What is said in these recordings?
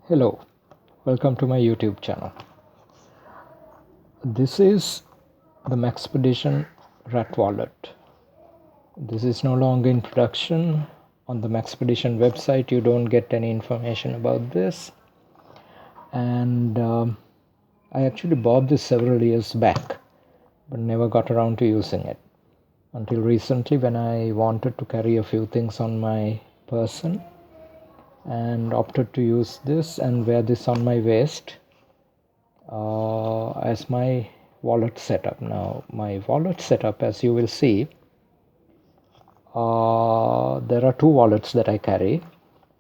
Hello, welcome to my YouTube channel. This is the Maxpedition RAT Wallet. This is no longer in production. On the Maxpedition website you don't get any information about this, and I actually bought this several years back but never got around to using it until recently when I wanted to carry a few things on my person and opted to use this and wear this on my waist as my wallet setup. Now my wallet setup, as you will see, there are two wallets that I carry,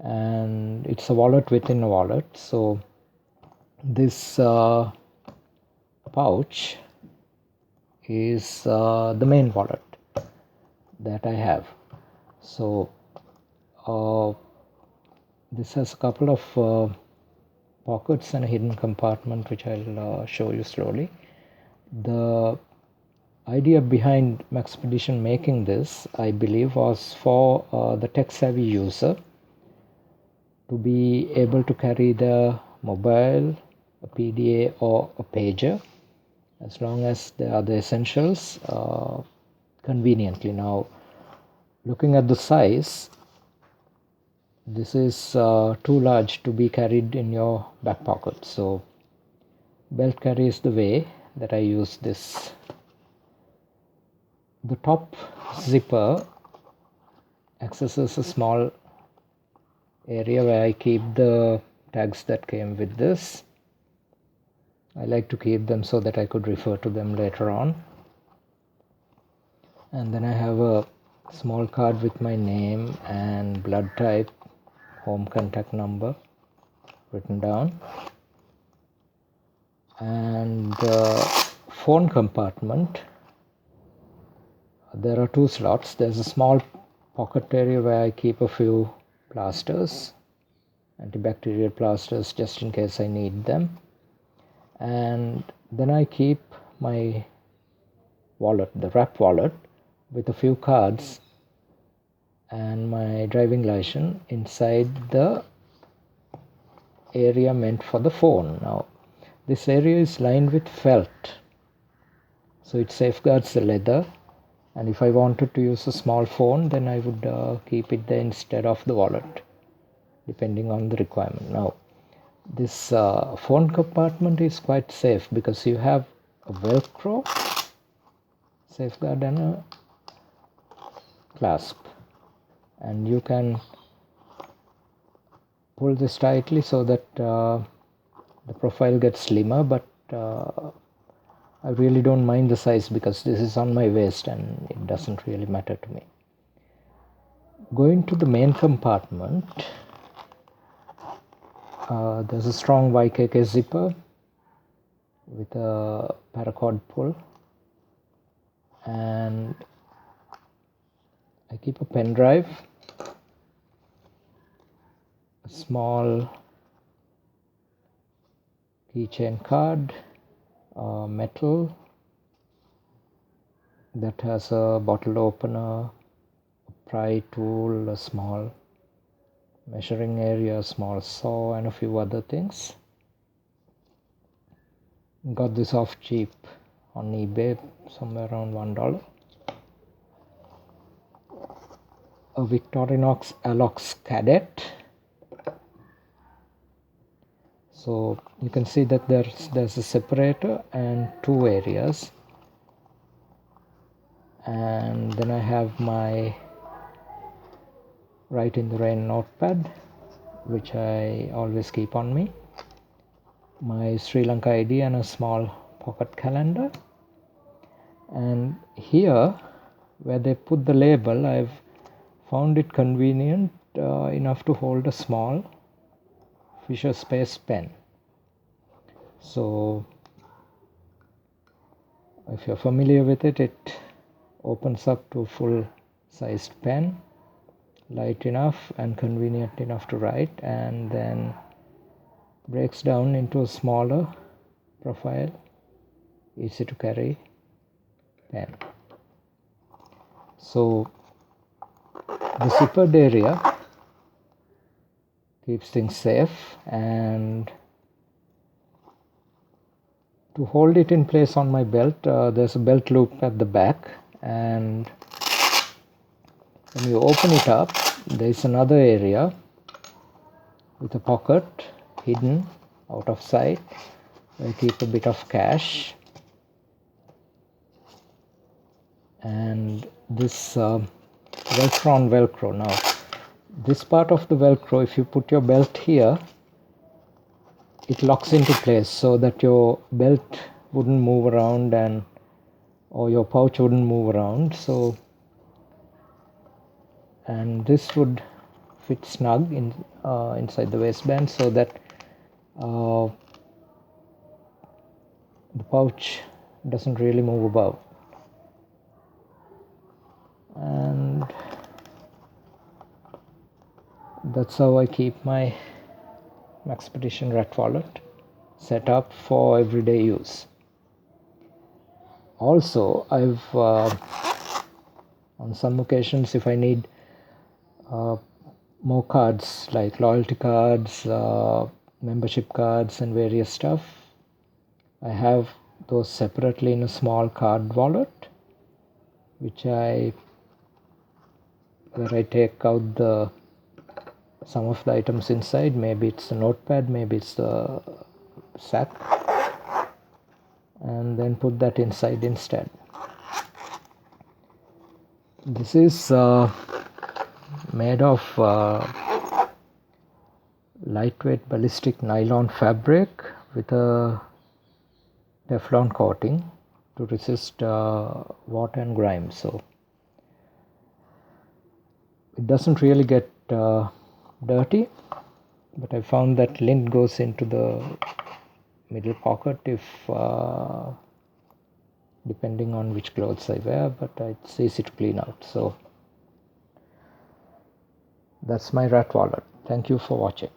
and it's a wallet within a wallet. So this pouch is the main wallet that I have. So this has a couple of pockets and a hidden compartment, which I'll show you slowly. The idea behind Maxpedition making this, I believe, was for the tech-savvy user to be able to carry the mobile, a PDA or a pager, as long as they are the essentials, conveniently. Now, looking at the size, this is too large to be carried in your back pocket, so belt carry is the way that I use this. The top zipper accesses a small area where I keep the tags that came with this. I like to keep them so that I could refer to them later on. And then I have a small card with my name and blood type, home contact number written down, and the phone compartment. There are two slots. There's a small pocket area where I keep a few plasters, antibacterial plasters, just in case I need them, and then I keep my wallet, the RAT wallet, with a few cards and my driving license inside the area meant for the phone. Now this area is lined with felt, so it safeguards the leather, and if I wanted to use a small phone, then I would keep it there instead of the wallet, depending on the requirement. Now this phone compartment is quite safe because you have a velcro safeguard and a clasp, and you can pull this tightly so that the profile gets slimmer, but I really don't mind the size because this is on my waist and it doesn't really matter to me. Going to the main compartment, there's a strong YKK zipper with a paracord pull, and I keep a pen drive, a small keychain card, metal that has a bottle opener, a pry tool, a small measuring area, a small saw, and a few other things. Got this off cheap on eBay, somewhere around $1. A Victorinox Alox Cadet. So you can see that there's a separator and two areas, and then I have my Write in the Rain notepad, which I always keep on me, my Sri Lanka ID, and a small pocket calendar. And here where they put the label, I've found it convenient enough to hold a small Fisher Space pen. So if you're familiar with it, it opens up to a full sized pen, light enough and convenient enough to write, and then breaks down into a smaller profile, easy to carry pen. So the zippered area keeps things safe. And to hold it in place on my belt, there's a belt loop at the back, and when you open it up, there's another area with a pocket hidden out of sight. I keep a bit of cash, and this Velcro on Velcro. Now this part of the Velcro, if you put your belt here, it locks into place so that your belt wouldn't move around or your pouch wouldn't move around. So, and this would fit snug inside the waistband so that the pouch doesn't really move about. And that's how I keep my Maxpedition RAT Wallet set up for everyday use. Also, I've on some occasions, if I need more cards like loyalty cards, membership cards and various stuff, I have those separately in a small card wallet, where I take out some of the items inside. Maybe it's a notepad, maybe it's the sack, and then put that inside instead. This is made of lightweight ballistic nylon fabric with a Teflon coating to resist water and grime, so it doesn't really get dirty, but I found that lint goes into the middle pocket if depending on which clothes I wear, but it's easy to clean out. So that's my RAT wallet. Thank you for watching.